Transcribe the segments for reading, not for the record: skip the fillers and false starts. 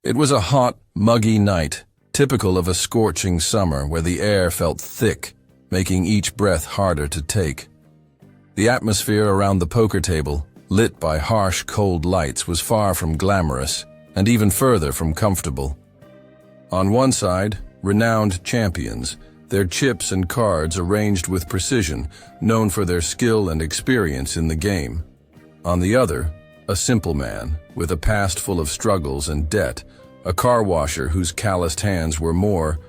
It was a hot, muggy night, typical of a scorching summer where the air felt thick, making each breath harder to take. The atmosphere around the poker table, lit by harsh, cold lights, was far from glamorous and even further from comfortable. On one side, renowned champions, their chips and cards arranged with precision, known for their skill and experience in the game. On the other, a simple man, with a past full of struggles and debt, a car washer whose calloused hands were more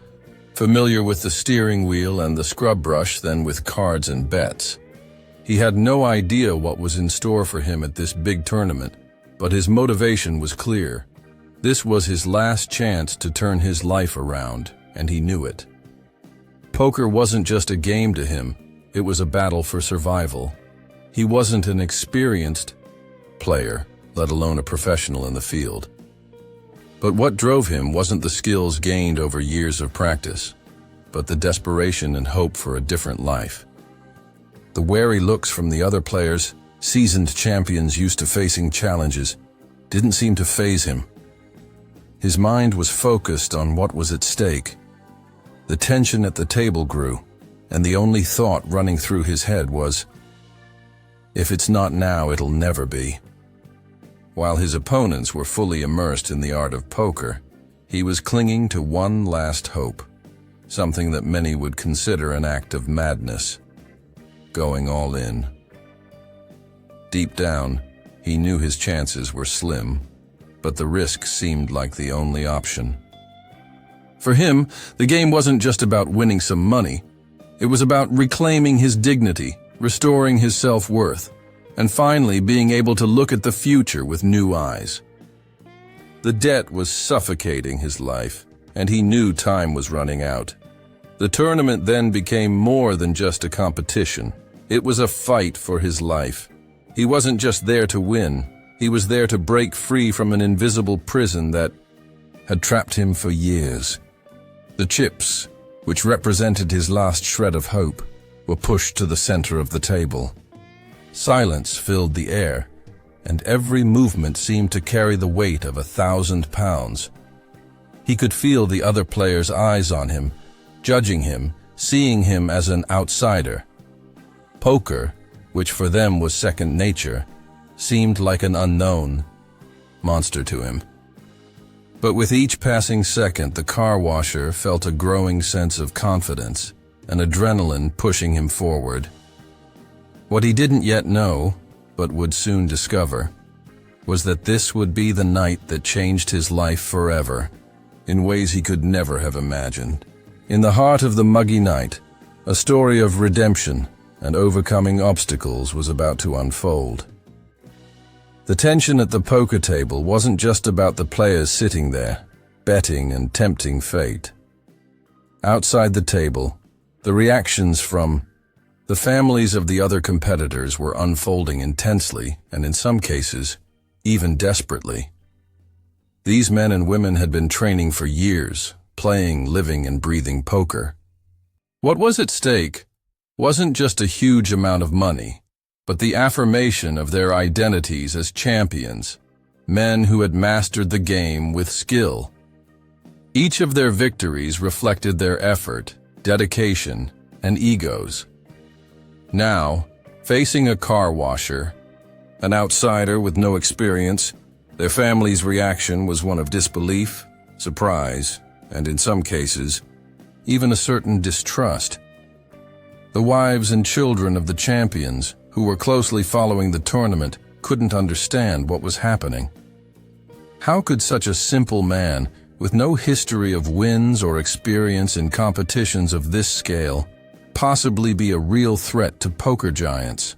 familiar with the steering wheel and the scrub brush than with cards and bets. He had no idea what was in store for him at this big tournament, but his motivation was clear. This was his last chance to turn his life around, and he knew it. Poker wasn't just a game to him, it was a battle for survival. He wasn't an experienced player, let alone a professional in the field. But what drove him wasn't the skills gained over years of practice, but the desperation and hope for a different life. The wary looks from the other players, seasoned champions used to facing challenges, didn't seem to faze him. His mind was focused on what was at stake. The tension at the table grew, and the only thought running through his head was, if it's not now, it'll never be. While his opponents were fully immersed in the art of poker, he was clinging to one last hope, something that many would consider an act of madness, going all in. Deep down, he knew his chances were slim, but the risk seemed like the only option. For him, the game wasn't just about winning some money. It was about reclaiming his dignity, restoring his self-worth, and finally being able to look at the future with new eyes. The debt was suffocating his life, and he knew time was running out. The tournament then became more than just a competition. It was a fight for his life. He wasn't just there to win, he was there to break free from an invisible prison that had trapped him for years. The chips, which represented his last shred of hope, were pushed to the center of the table. Silence filled the air, and every movement seemed to carry the weight of 1,000 pounds. He could feel the other players' eyes on him, judging him, seeing him as an outsider. Poker, which for them was second nature, seemed like an unknown monster to him. But with each passing second, the car washer felt a growing sense of confidence, an adrenaline pushing him forward. What he didn't yet know, but would soon discover, was that this would be the night that changed his life forever, in ways he could never have imagined. In the heart of the muggy night, a story of redemption and overcoming obstacles was about to unfold. The tension at the poker table wasn't just about the players sitting there, betting and tempting fate. Outside the table, the reactions from the families of the other competitors were unfolding intensely and, in some cases, even desperately. These men and women had been training for years, playing, living, and breathing poker. What was at stake wasn't just a huge amount of money, but the affirmation of their identities as champions, men who had mastered the game with skill. Each of their victories reflected their effort, dedication, and egos. Now, facing a car washer, an outsider with no experience, their family's reaction was one of disbelief, surprise, and in some cases, even a certain distrust. The wives and children of the champions, who were closely following the tournament, couldn't understand what was happening. How could such a simple man, with no history of wins or experience in competitions of this scale, possibly be a real threat to poker giants?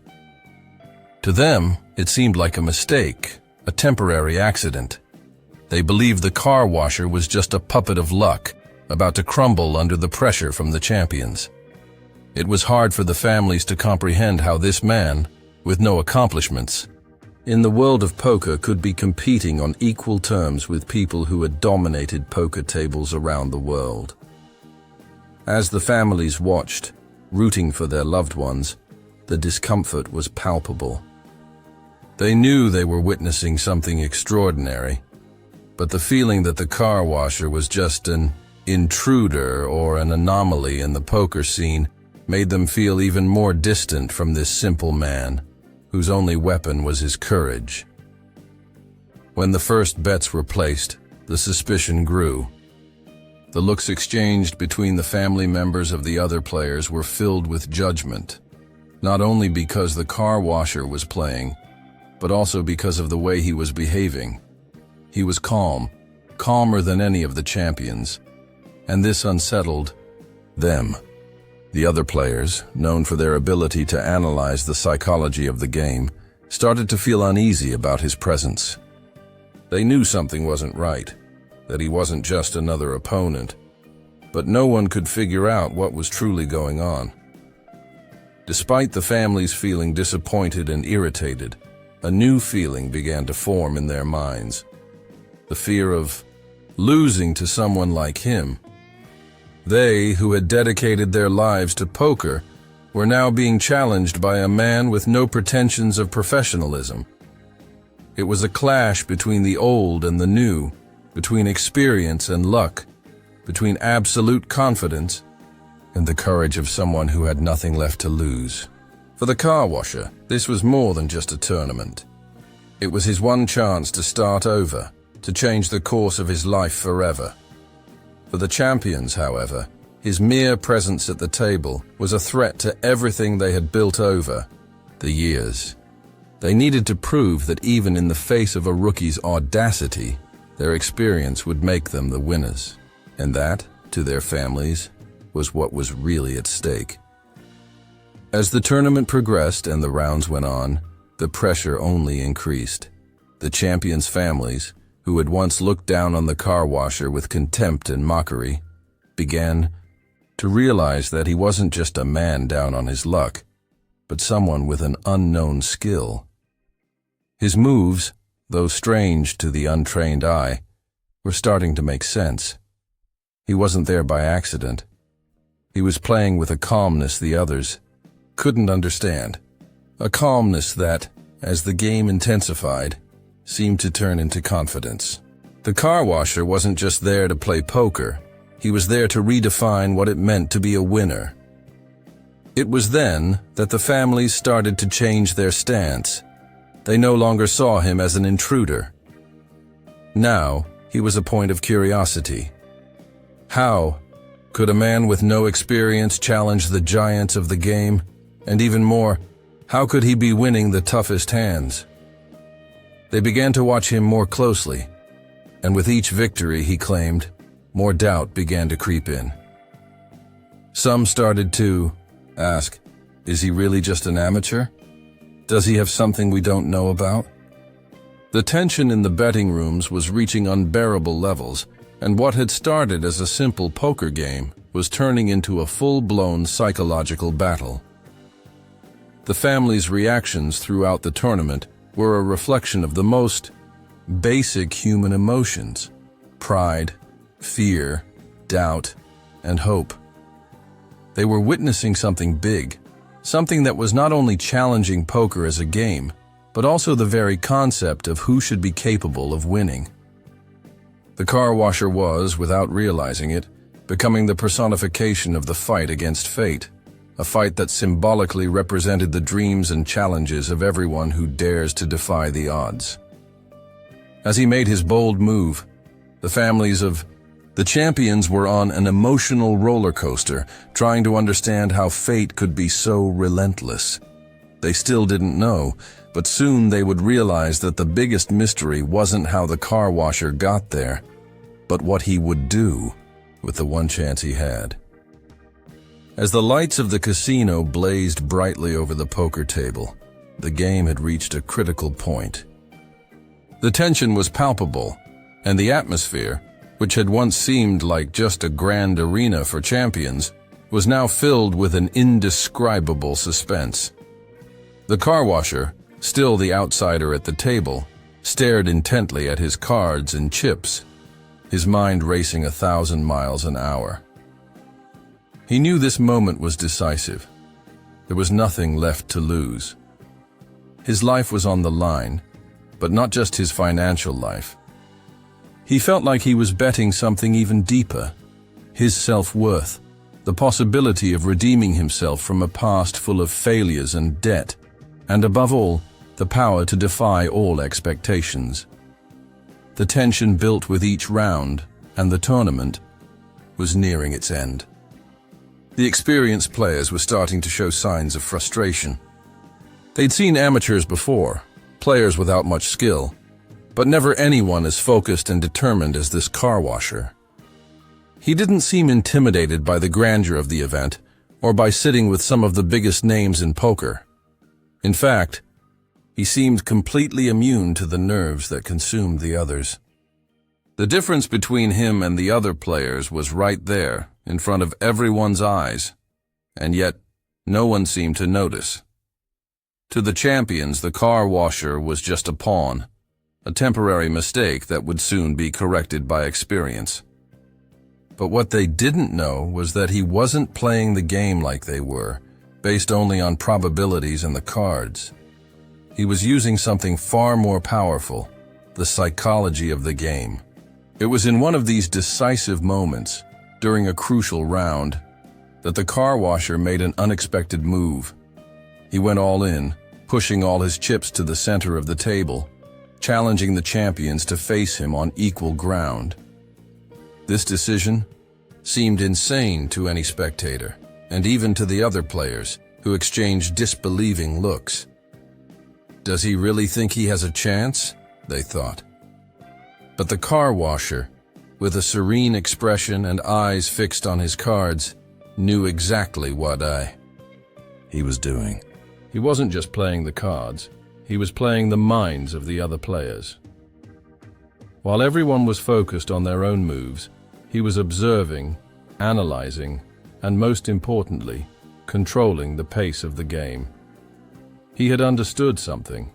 To them, it seemed like a mistake, a temporary accident. They believed the car washer was just a puppet of luck, about to crumble under the pressure from the champions. It was hard for the families to comprehend how this man, with no accomplishments, in the world of poker could be competing on equal terms with people who had dominated poker tables around the world. As the families watched, rooting for their loved ones, the discomfort was palpable. They knew they were witnessing something extraordinary, but the feeling that the car washer was just an intruder or an anomaly in the poker scene made them feel even more distant from this simple man, whose only weapon was his courage. When the first bets were placed, the suspicion grew. The looks exchanged between the family members of the other players were filled with judgment, not only because the car washer was playing, but also because of the way he was behaving. He was calm, calmer than any of the champions, and this unsettled them. The other players, known for their ability to analyze the psychology of the game, started to feel uneasy about his presence. They knew something wasn't right, that he wasn't just another opponent, but no one could figure out what was truly going on. Despite the families feeling disappointed and irritated, a new feeling began to form in their minds. The fear of losing to someone like him. They, who had dedicated their lives to poker, were now being challenged by a man with no pretensions of professionalism. It was a clash between the old and the new, between experience and luck, between absolute confidence and the courage of someone who had nothing left to lose. For the car washer, this was more than just a tournament. It was his one chance to start over, to change the course of his life forever. For the champions, however, his mere presence at the table was a threat to everything they had built over the years. They needed to prove that even in the face of a rookie's audacity, their experience would make them the winners. And that, to their families, was what was really at stake. As the tournament progressed and the rounds went on, the pressure only increased. The champions' families, who had once looked down on the car washer with contempt and mockery, began to realize that he wasn't just a man down on his luck, but someone with an unknown skill. His moves, though strange to the untrained eye, were starting to make sense. He wasn't there by accident. He was playing with a calmness the others couldn't understand, a calmness that, as the game intensified, seemed to turn into confidence. The car washer wasn't just there to play poker, he was there to redefine what it meant to be a winner. It was then that the families started to change their stance. They no longer saw him as an intruder. Now, he was a point of curiosity. How could a man with no experience challenge the giants of the game? And even more, how could he be winning the toughest hands? They began to watch him more closely, and with each victory he claimed, more doubt began to creep in. Some started to ask, is he really just an amateur? Does he have something we don't know about? The tension in the betting rooms was reaching unbearable levels, and what had started as a simple poker game was turning into a full-blown psychological battle. The family's reactions throughout the tournament were a reflection of the most basic human emotions: pride, fear, doubt, and hope. They were witnessing something big, something that was not only challenging poker as a game, but also the very concept of who should be capable of winning. The car washer was, without realizing it, becoming the personification of the fight against fate, a fight that symbolically represented the dreams and challenges of everyone who dares to defy the odds. As he made his bold move, the families of the champions were on an emotional roller coaster, trying to understand how fate could be so relentless. They still didn't know, but soon they would realize that the biggest mystery wasn't how the car washer got there, but what he would do with the one chance he had. As the lights of the casino blazed brightly over the poker table, the game had reached a critical point. The tension was palpable, and the atmosphere, which had once seemed like just a grand arena for champions, was now filled with an indescribable suspense. The car washer, still the outsider at the table, stared intently at his cards and chips, his mind racing 1,000 miles an hour. He knew this moment was decisive. There was nothing left to lose. His life was on the line, but not just his financial life. He felt like he was betting something even deeper: his self-worth, the possibility of redeeming himself from a past full of failures and debt, and above all, the power to defy all expectations. The tension built with each round, and the tournament was nearing its end. The experienced players were starting to show signs of frustration. They'd seen amateurs before, players without much skill, but never anyone as focused and determined as this car washer. He didn't seem intimidated by the grandeur of the event or by sitting with some of the biggest names in poker. In fact, he seemed completely immune to the nerves that consumed the others. The difference between him and the other players was right there, in front of everyone's eyes, and yet no one seemed to notice. To the champions, the car washer was just a pawn, a temporary mistake that would soon be corrected by experience. But what they didn't know was that he wasn't playing the game like they were, based only on probabilities and the cards. He was using something far more powerful: the psychology of the game. It was in one of these decisive moments, during a crucial round, that the car washer made an unexpected move. He went all in, pushing all his chips to the center of the table, challenging the champions to face him on equal ground. This decision seemed insane to any spectator, and even to the other players, who exchanged disbelieving looks. Does he really think he has a chance? They thought. But the car washer, with a serene expression and eyes fixed on his cards, knew exactly what he was doing. He wasn't just playing the cards, he was playing the minds of the other players. While everyone was focused on their own moves, he was observing, analyzing, and most importantly, controlling the pace of the game. He had understood something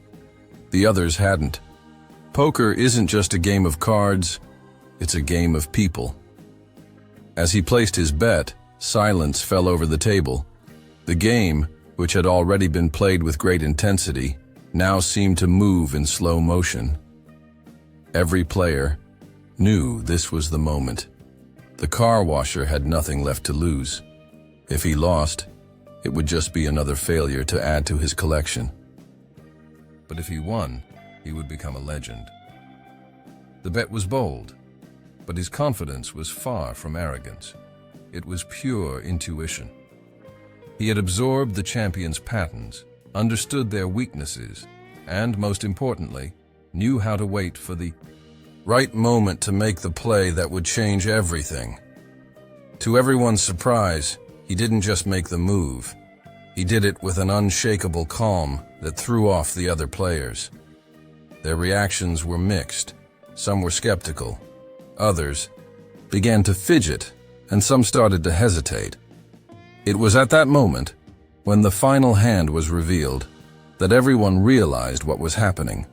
the others hadn't. Poker isn't just a game of cards, it's a game of people. As he placed his bet, silence fell over the table. The game, which had already been played with great intensity, now seemed to move in slow motion. Every player knew this was the moment. The car washer had nothing left to lose. If he lost, it would just be another failure to add to his collection. But if he won, he would become a legend. The bet was bold, but his confidence was far from arrogance. It was pure intuition. He had absorbed the champions' patterns, understood their weaknesses, and, most importantly, knew how to wait for the right moment to make the play that would change everything. To everyone's surprise, he didn't just make the move. He did it with an unshakable calm that threw off the other players. Their reactions were mixed. Some were skeptical. Others began to fidget, and some started to hesitate. It was at that moment, when the final hand was revealed, that everyone realized what was happening.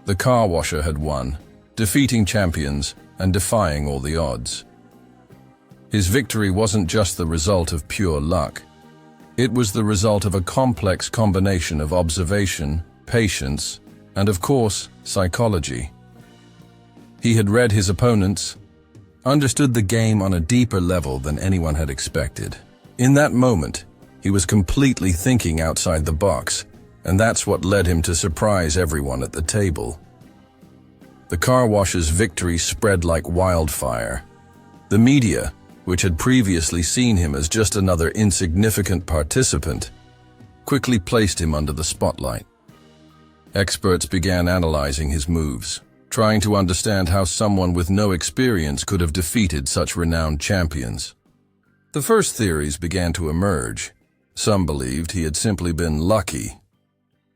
The car washer had won, defeating champions and defying all the odds. His victory wasn't just the result of pure luck. It was the result of a complex combination of observation, patience, and of course, psychology. He had read his opponents, understood the game on a deeper level than anyone had expected. In that moment, he was completely thinking outside the box, and that's what led him to surprise everyone at the table. The car washer's victory spread like wildfire. The media, which had previously seen him as just another insignificant participant, quickly placed him under the spotlight. Experts began analyzing his moves, trying to understand how someone with no experience could have defeated such renowned champions. The first theories began to emerge. Some believed he had simply been lucky.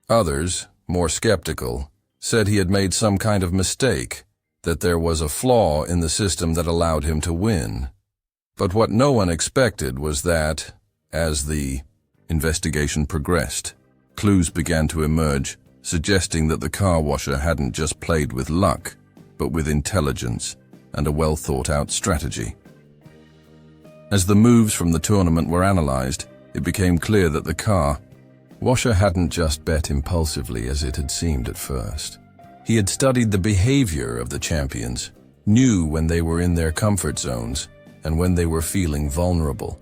Others, more skeptical, said he had made some kind of mistake, that there was a flaw in the system that allowed him to win. But what no one expected was that, as the investigation progressed, clues began to emerge, suggesting that the car washer hadn't just played with luck, but with intelligence and a well-thought-out strategy. As the moves from the tournament were analyzed, it became clear that the car washer hadn't just bet impulsively as it had seemed at first. He had studied the behavior of the champions, knew when they were in their comfort zones and when they were feeling vulnerable.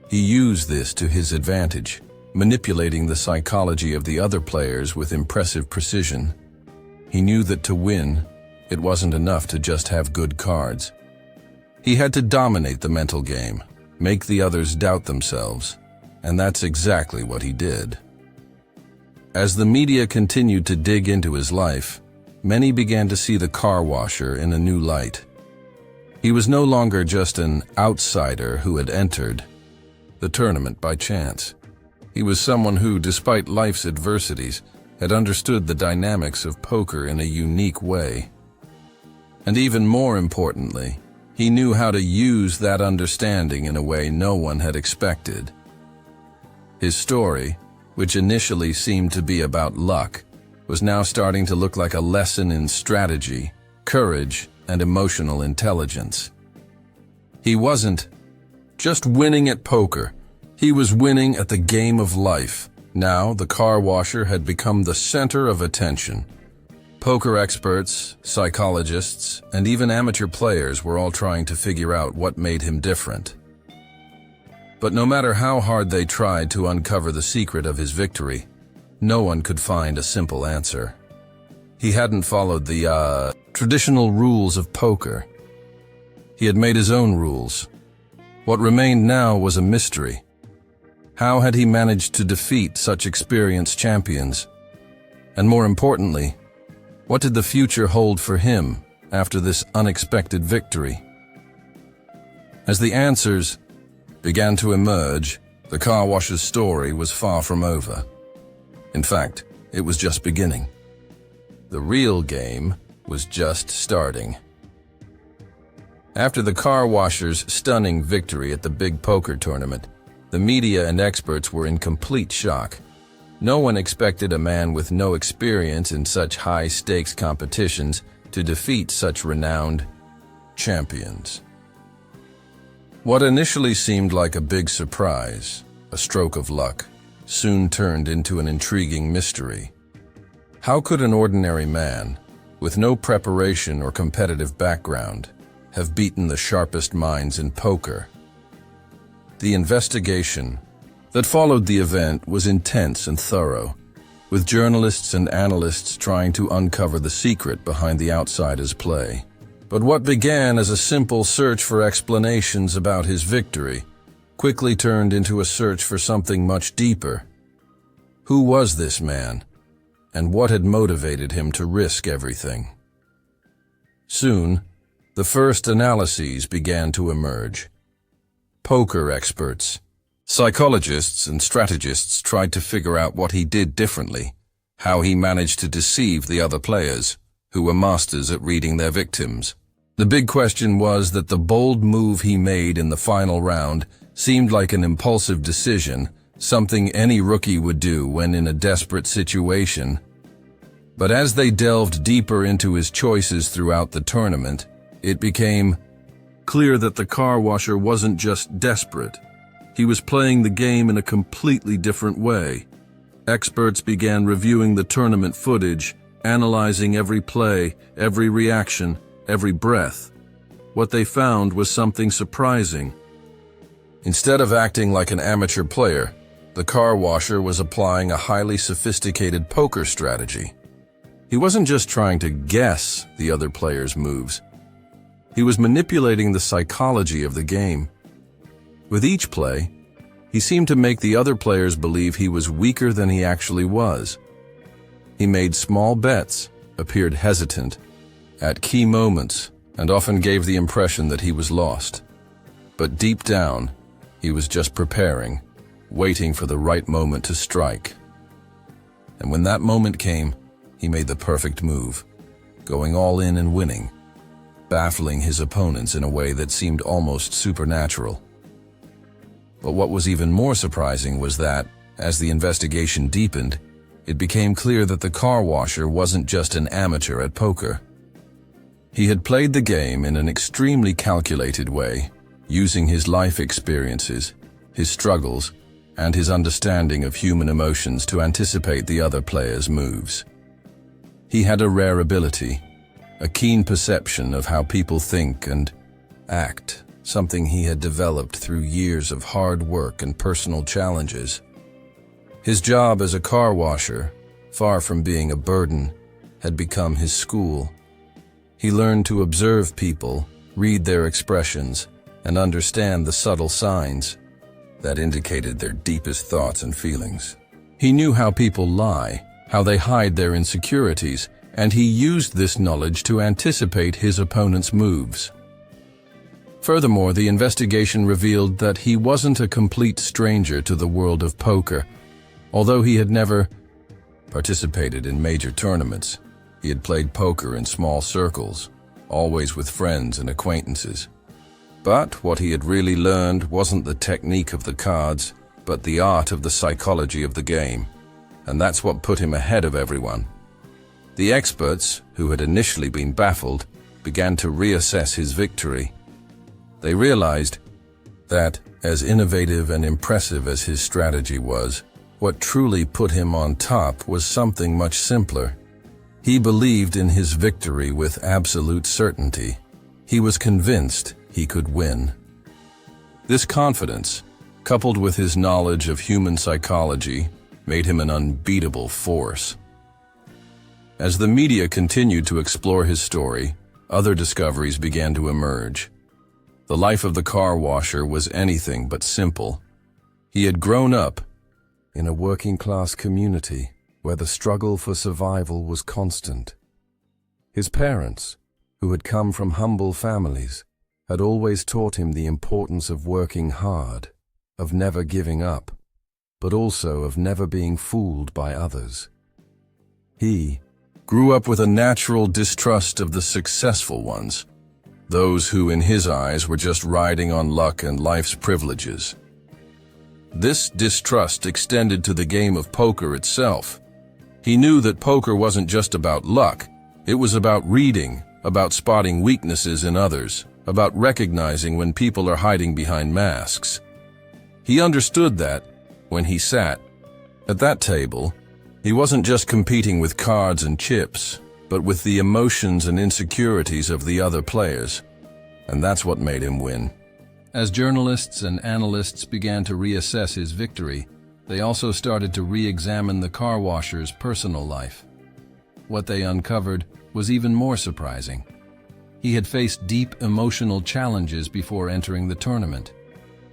He used this to his advantage, manipulating the psychology of the other players with impressive precision. He knew that to win, it wasn't enough to just have good cards. He had to dominate the mental game, make the others doubt themselves, and that's exactly what he did. As the media continued to dig into his life, many began to see the car washer in a new light. He was no longer just an outsider who had entered the tournament by chance. He was someone who, despite life's adversities, had understood the dynamics of poker in a unique way. And even more importantly, he knew how to use that understanding in a way no one had expected. His story, which initially seemed to be about luck, was now starting to look like a lesson in strategy, courage, and emotional intelligence. He wasn't just winning at poker. He was winning at the game of life. Now, the car washer had become the center of attention. Poker experts, psychologists, and even amateur players were all trying to figure out what made him different. But no matter how hard they tried to uncover the secret of his victory, no one could find a simple answer. He hadn't followed the traditional rules of poker. He had made his own rules. What remained now was a mystery. How had he managed to defeat such experienced champions? And more importantly, what did the future hold for him after this unexpected victory? As the answers began to emerge, the car washer's story was far from over. In fact, it was just beginning. The real game was just starting. After the car washer's stunning victory at the big poker tournament, the media and experts were in complete shock. No one expected a man with no experience in such high-stakes competitions to defeat such renowned champions. What initially seemed like a big surprise, a stroke of luck, soon turned into an intriguing mystery. How could an ordinary man, with no preparation or competitive background, have beaten the sharpest minds in poker? The investigation that followed the event was intense and thorough, with journalists and analysts trying to uncover the secret behind the outsider's play. But what began as a simple search for explanations about his victory quickly turned into a search for something much deeper. Who was this man, and what had motivated him to risk everything? Soon, the first analyses began to emerge. Poker experts, psychologists, and strategists tried to figure out what he did differently, how he managed to deceive the other players, who were masters at reading their victims. The big question was that the bold move he made in the final round seemed like an impulsive decision, something any rookie would do when in a desperate situation. But as they delved deeper into his choices throughout the tournament, it became clear that the car washer wasn't just desperate. He was playing the game in a completely different way. Experts began reviewing the tournament footage, analyzing every play, every reaction, every breath. What they found was something surprising. Instead of acting like an amateur player, the car washer was applying a highly sophisticated poker strategy. He wasn't just trying to guess the other players' moves. He was manipulating the psychology of the game. With each play, he seemed to make the other players believe he was weaker than he actually was. He made small bets, appeared hesitant at key moments, and often gave the impression that he was lost. But deep down, he was just preparing, waiting for the right moment to strike. And when that moment came, he made the perfect move, going all in and winning, baffling his opponents in a way that seemed almost supernatural. But what was even more surprising was that, as the investigation deepened, it became clear that the car washer wasn't just an amateur at poker. He had played the game in an extremely calculated way, using his life experiences, his struggles, and his understanding of human emotions to anticipate the other players' moves. He had a rare ability, a keen perception of how people think and act, something he had developed through years of hard work and personal challenges. His job as a car washer, far from being a burden, had become his school. He learned to observe people, read their expressions, and understand the subtle signs that indicated their deepest thoughts and feelings. He knew how people lie, how they hide their insecurities, and he used this knowledge to anticipate his opponent's moves. Furthermore, the investigation revealed that he wasn't a complete stranger to the world of poker. Although he had never participated in major tournaments, he had played poker in small circles, always with friends and acquaintances. But what he had really learned wasn't the technique of the cards, but the art of the psychology of the game. And that's what put him ahead of everyone. The experts, who had initially been baffled, began to reassess his victory. They realized that, as innovative and impressive as his strategy was, what truly put him on top was something much simpler. He believed in his victory with absolute certainty. He was convinced he could win. This confidence, coupled with his knowledge of human psychology, made him an unbeatable force. As the media continued to explore his story, other discoveries began to emerge. The life of the car washer was anything but simple. He had grown up in a working-class community where the struggle for survival was constant. His parents, who had come from humble families, had always taught him the importance of working hard, of never giving up, but also of never being fooled by others. He grew up with a natural distrust of the successful ones, those who in his eyes were just riding on luck and life's privileges. This distrust extended to the game of poker itself. He knew that poker wasn't just about luck, it was about reading, about spotting weaknesses in others, about recognizing when people are hiding behind masks. He understood that, when he sat at that table, he wasn't just competing with cards and chips, but with the emotions and insecurities of the other players. And that's what made him win. As journalists and analysts began to reassess his victory, they also started to re-examine the car washer's personal life. What they uncovered was even more surprising. He had faced deep emotional challenges before entering the tournament.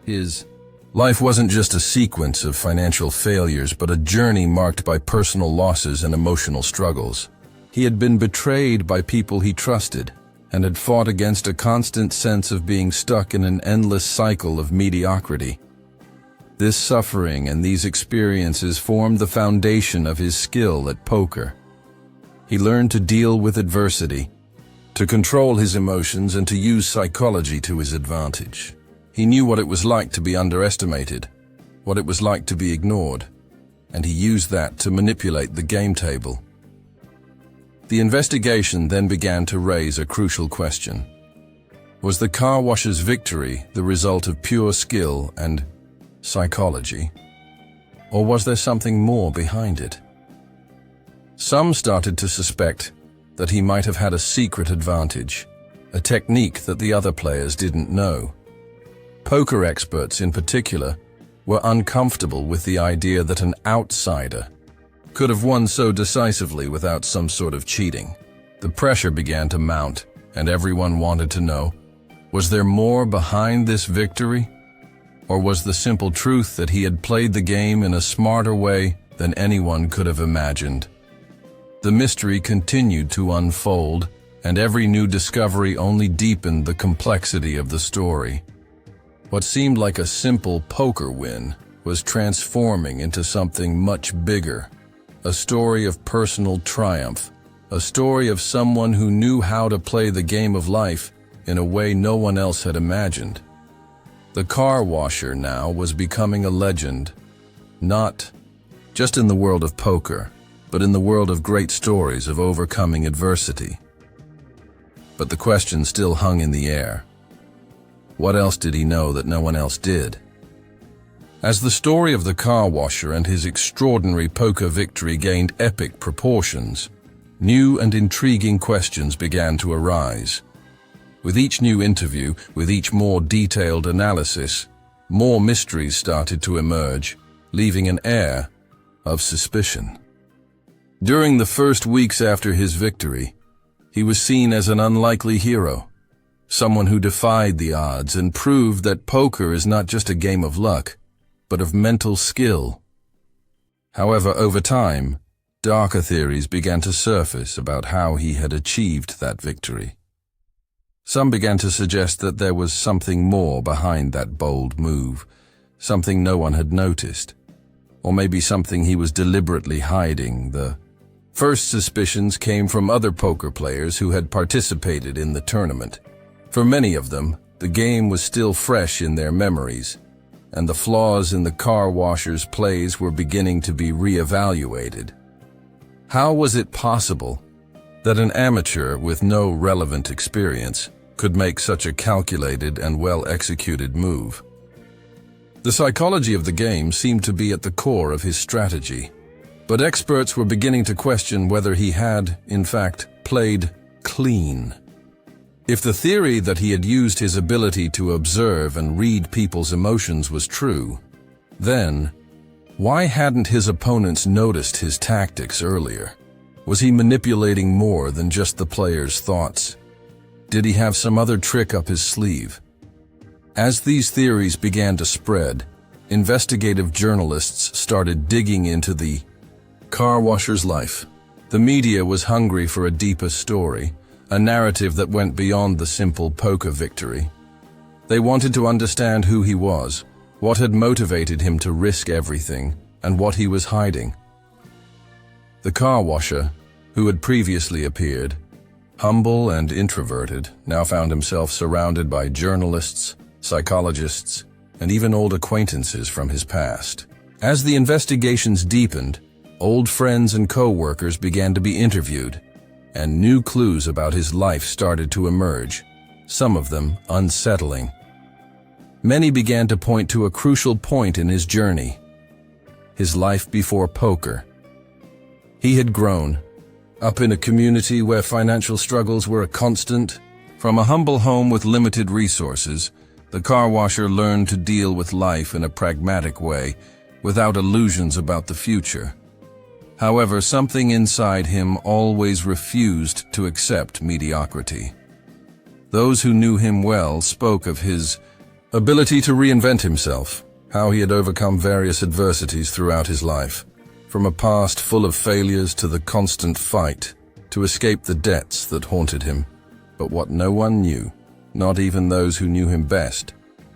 His life wasn't just a sequence of financial failures, but a journey marked by personal losses and emotional struggles. He had been betrayed by people he trusted, and had fought against a constant sense of being stuck in an endless cycle of mediocrity. This suffering and these experiences formed the foundation of his skill at poker. He learned to deal with adversity, to control his emotions, and to use psychology to his advantage. He knew what it was like to be underestimated, what it was like to be ignored, and he used that to manipulate the game table. The investigation then began to raise a crucial question. Was the car washer's victory the result of pure skill and psychology? Or was there something more behind it? Some started to suspect that he might have had a secret advantage, a technique that the other players didn't know. Poker experts in particular were uncomfortable with the idea that an outsider could have won so decisively without some sort of cheating. The pressure began to mount, and everyone wanted to know, was there more behind this victory? Or was the simple truth that he had played the game in a smarter way than anyone could have imagined? The mystery continued to unfold, and every new discovery only deepened the complexity of the story. What seemed like a simple poker win was transforming into something much bigger. A story of personal triumph, a story of someone who knew how to play the game of life in a way no one else had imagined. The car washer now was becoming a legend, not just in the world of poker, but in the world of great stories of overcoming adversity. But the question still hung in the air. What else did he know that no one else did? As the story of the car washer and his extraordinary poker victory gained epic proportions, new and intriguing questions began to arise. With each new interview, with each more detailed analysis, more mysteries started to emerge, leaving an air of suspicion. During the first weeks after his victory, he was seen as an unlikely hero, someone who defied the odds and proved that poker is not just a game of luck, but of mental skill. However, over time, darker theories began to surface about how he had achieved that victory. Some began to suggest that there was something more behind that bold move, something no one had noticed, or maybe something he was deliberately hiding. The first suspicions came from other poker players who had participated in the tournament. For many of them, the game was still fresh in their memories, and the flaws in the car washer's plays were beginning to be reevaluated. How was it possible that an amateur with no relevant experience could make such a calculated and well-executed move? The psychology of the game seemed to be at the core of his strategy, but experts were beginning to question whether he had, in fact, played clean. If the theory that he had used his ability to observe and read people's emotions was true, then why hadn't his opponents noticed his tactics earlier? Was he manipulating more than just the player's thoughts? Did he have some other trick up his sleeve? As these theories began to spread, investigative journalists started digging into the car washer's life. The media was hungry for a deeper story, a narrative that went beyond the simple poker victory. They wanted to understand who he was, what had motivated him to risk everything, and what he was hiding. The car washer, who had previously appeared humble and introverted, now found himself surrounded by journalists, psychologists, and even old acquaintances from his past. As the investigations deepened, old friends and co-workers began to be interviewed, and new clues about his life started to emerge, some of them unsettling. Many began to point to a crucial point in his journey: his life before poker. He had grown up in a community where financial struggles were a constant. From a humble home with limited resources, the car washer learned to deal with life in a pragmatic way, without illusions about the future. However, something inside him always refused to accept mediocrity. Those who knew him well spoke of his ability to reinvent himself, how he had overcome various adversities throughout his life, from a past full of failures to the constant fight to escape the debts that haunted him. But what no one knew, not even those who knew him best,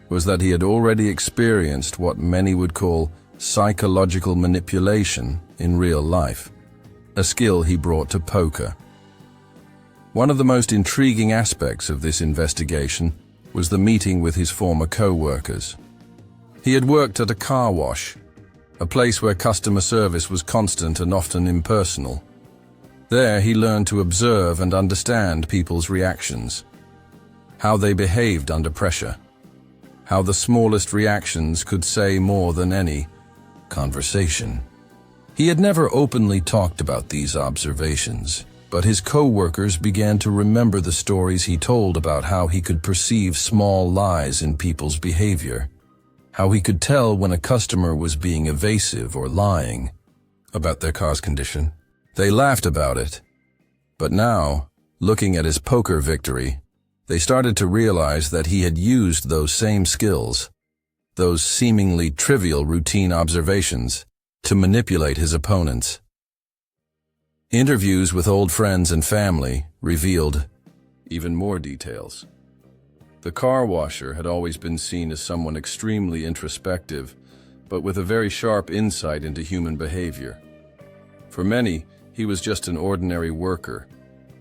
was that he had already experienced what many would call psychological manipulation in real life, a skill he brought to poker. One of the most intriguing aspects of this investigation was the meeting with his former co-workers. He had worked at a car wash, a place where customer service was constant and often impersonal. There he learned to observe and understand people's reactions, how they behaved under pressure, how the smallest reactions could say more than any conversation. He had never openly talked about these observations, but his co-workers began to remember the stories he told about how he could perceive small lies in people's behavior, how he could tell when a customer was being evasive or lying about their car's condition. They laughed about it, but now, looking at his poker victory, they started to realize that he had used those same skills, those seemingly trivial routine observations, to manipulate his opponents. Interviews with old friends and family revealed even more details. The car washer had always been seen as someone extremely introspective, but with a very sharp insight into human behavior. For many, he was just an ordinary worker,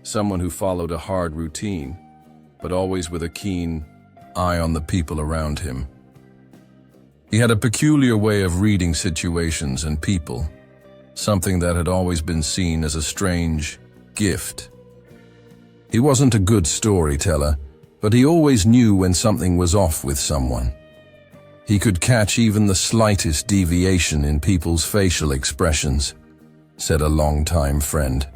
someone who followed a hard routine, but always with a keen eye on the people around him. He had a peculiar way of reading situations and people, something that had always been seen as a strange gift. He wasn't a good storyteller, but he always knew when something was off with someone. He could catch even the slightest deviation in people's facial expressions, said a longtime friend.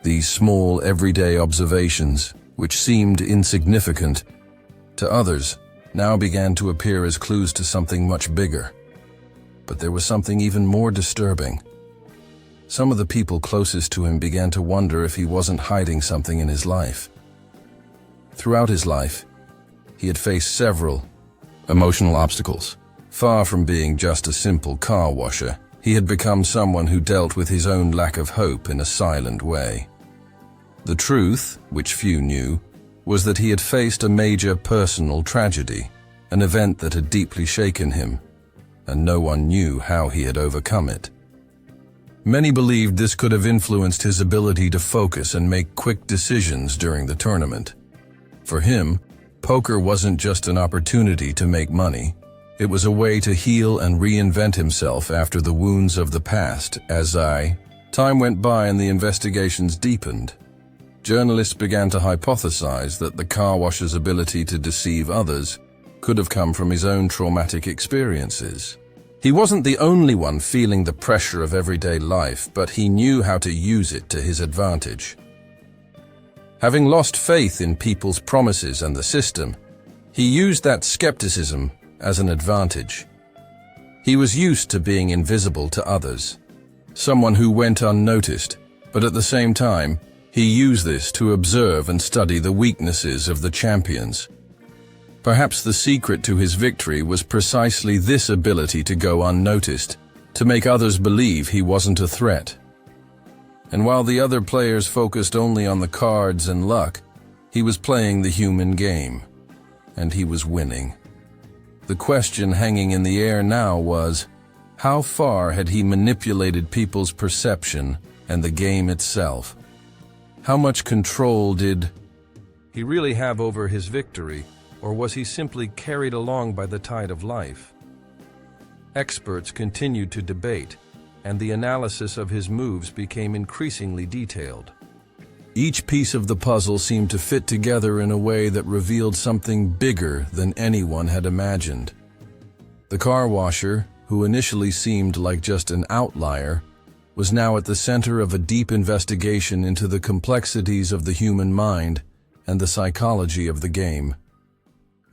These small, everyday observations, which seemed insignificant to others, now began to appear as clues to something much bigger. But there was something even more disturbing. Some of the people closest to him began to wonder if he wasn't hiding something in his life. Throughout his life, he had faced several emotional obstacles. Far from being just a simple car washer, he had become someone who dealt with his own lack of hope in a silent way. The truth, which few knew, was that he had faced a major personal tragedy, an event that had deeply shaken him, and no one knew how he had overcome it. Many believed this could have influenced his ability to focus and make quick decisions during the tournament. For him, poker wasn't just an opportunity to make money. It was a way to heal and reinvent himself after the wounds of the past. As time went by and the investigations deepened, journalists began to hypothesize that the car washer's ability to deceive others could have come from his own traumatic experiences. He wasn't the only one feeling the pressure of everyday life, but he knew how to use it to his advantage. Having lost faith in people's promises and the system, he used that skepticism as an advantage. He was used to being invisible to others, someone who went unnoticed, but at the same time, he used this to observe and study the weaknesses of the champions. Perhaps the secret to his victory was precisely this ability to go unnoticed, to make others believe he wasn't a threat. And while the other players focused only on the cards and luck, he was playing the human game, and he was winning. The question hanging in the air now was, how far had he manipulated people's perception and the game itself? How much control did he really have over his victory, or was he simply carried along by the tide of life? Experts continued to debate, and the analysis of his moves became increasingly detailed. Each piece of the puzzle seemed to fit together in a way that revealed something bigger than anyone had imagined. The car washer, who initially seemed like just an outlier, was now at the center of a deep investigation into the complexities of the human mind and the psychology of the game.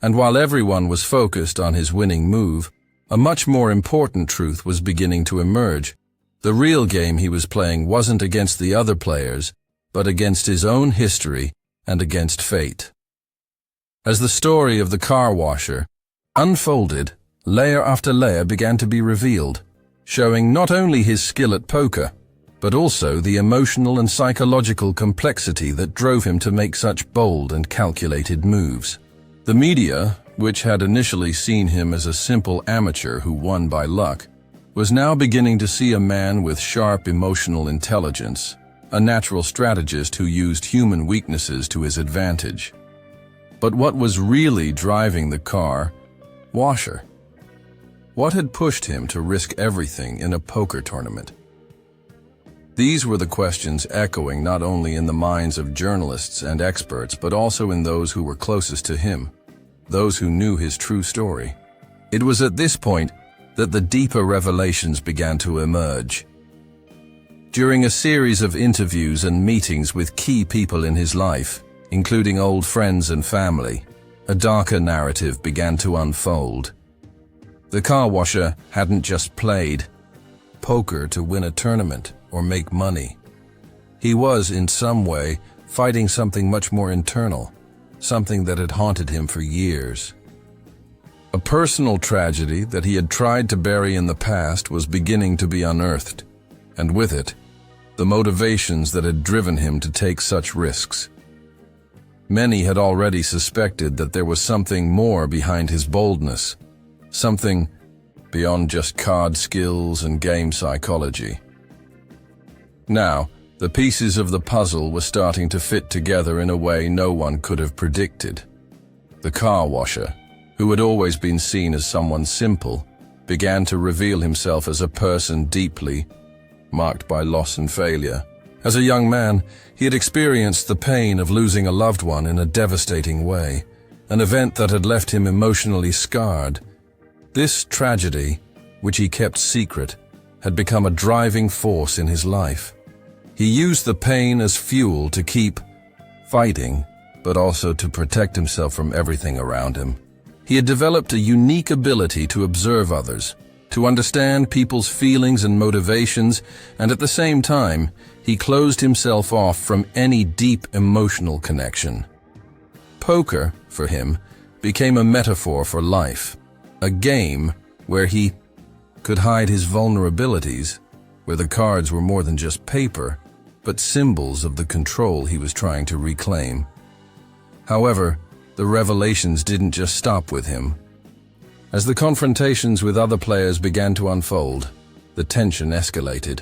And while everyone was focused on his winning move, a much more important truth was beginning to emerge. The real game he was playing wasn't against the other players, but against his own history and against fate. As the story of the car washer unfolded, layer after layer began to be revealed, showing not only his skill at poker, but also the emotional and psychological complexity that drove him to make such bold and calculated moves. The media, which had initially seen him as a simple amateur who won by luck, was now beginning to see a man with sharp emotional intelligence, a natural strategist who used human weaknesses to his advantage. But what was really driving the car washer? What had pushed him to risk everything in a poker tournament? These were the questions echoing not only in the minds of journalists and experts, but also in those who were closest to him, those who knew his true story. It was at this point that the deeper revelations began to emerge. During a series of interviews and meetings with key people in his life, including old friends and family, a darker narrative began to unfold. The car washer hadn't just played poker to win a tournament or make money. He was, in some way, fighting something much more internal, something that had haunted him for years. A personal tragedy that he had tried to bury in the past was beginning to be unearthed, and with it, the motivations that had driven him to take such risks. Many had already suspected that there was something more behind his boldness, something beyond just card skills and game psychology. Now, the pieces of the puzzle were starting to fit together in a way no one could have predicted. The car washer, who had always been seen as someone simple, began to reveal himself as a person deeply marked by loss and failure. As a young man, he had experienced the pain of losing a loved one in a devastating way, an event that had left him emotionally scarred. This tragedy, which he kept secret, had become a driving force in his life. He used the pain as fuel to keep fighting, but also to protect himself from everything around him. He had developed a unique ability to observe others, to understand people's feelings and motivations, and at the same time, he closed himself off from any deep emotional connection. Poker, for him, became a metaphor for life, a game where he could hide his vulnerabilities, where the cards were more than just paper, but symbols of the control he was trying to reclaim. However, the revelations didn't just stop with him. As the confrontations with other players began to unfold, the tension escalated.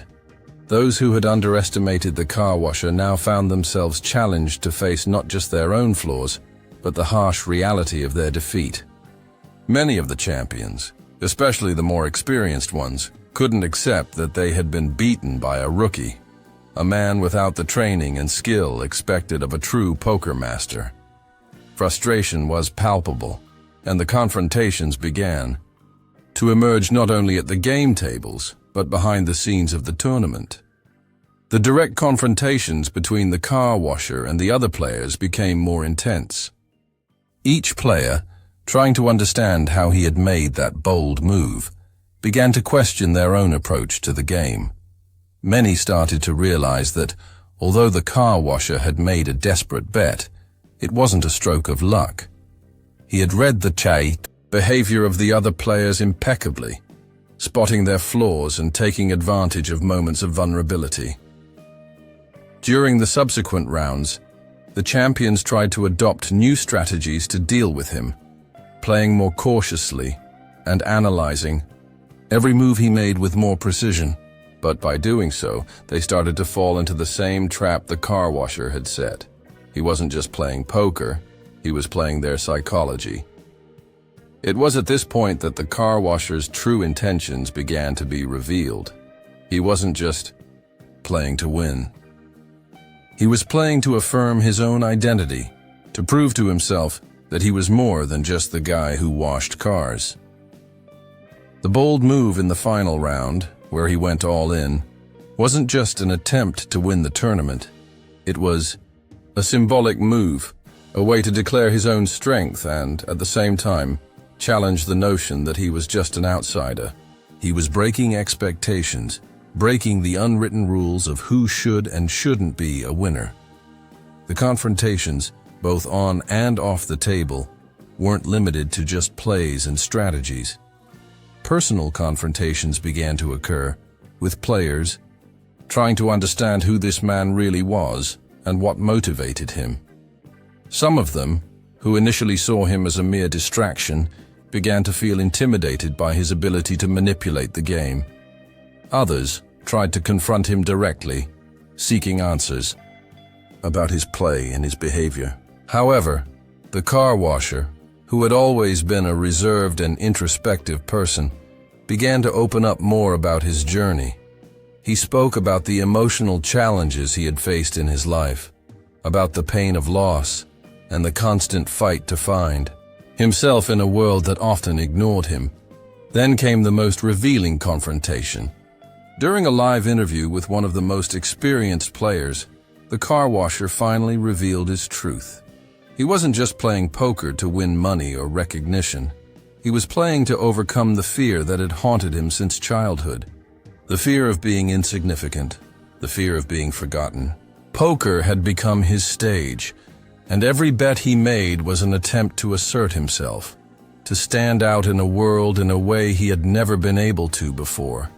Those who had underestimated the car washer now found themselves challenged to face not just their own flaws, but the harsh reality of their defeat. Many of the champions, especially the more experienced ones, couldn't accept that they had been beaten by a rookie, a man without the training and skill expected of a true poker master. Frustration was palpable, and the confrontations began to emerge not only at the game tables, but behind the scenes of the tournament. The direct confrontations between the car washer and the other players became more intense. Each player, trying to understand how he had made that bold move, began to question their own approach to the game. Many started to realize that, although the car washer had made a desperate bet, it wasn't a stroke of luck. He had read the behavior of the other players impeccably, spotting their flaws and taking advantage of moments of vulnerability. During the subsequent rounds, the champions tried to adopt new strategies to deal with him, playing more cautiously and analyzing every move he made with more precision. But by doing so, they started to fall into the same trap the car washer had set. He wasn't just playing poker, he was playing their psychology. It was at this point that the car washer's true intentions began to be revealed. He wasn't just playing to win. He was playing to affirm his own identity, to prove to himself that he was more than just the guy who washed cars. The bold move in the final round, where he went all in, wasn't just an attempt to win the tournament. It was a symbolic move, a way to declare his own strength and, at the same time, challenge the notion that he was just an outsider. He was breaking expectations, breaking the unwritten rules of who should and shouldn't be a winner. The confrontations, both on and off the table, weren't limited to just plays and strategies. Personal confrontations began to occur, with players trying to understand who this man really was and what motivated him. Some of them, who initially saw him as a mere distraction, began to feel intimidated by his ability to manipulate the game. Others tried to confront him directly, seeking answers about his play and his behavior. However, the car washer, who had always been a reserved and introspective person, began to open up more about his journey. He spoke about the emotional challenges he had faced in his life, about the pain of loss, and the constant fight to find himself in a world that often ignored him. Then came the most revealing confrontation. During a live interview with one of the most experienced players, the car washer finally revealed his truth. He wasn't just playing poker to win money or recognition. He was playing to overcome the fear that had haunted him since childhood. The fear of being insignificant, the fear of being forgotten. Poker had become his stage, and every bet he made was an attempt to assert himself, to stand out in a world in a way he had never been able to before.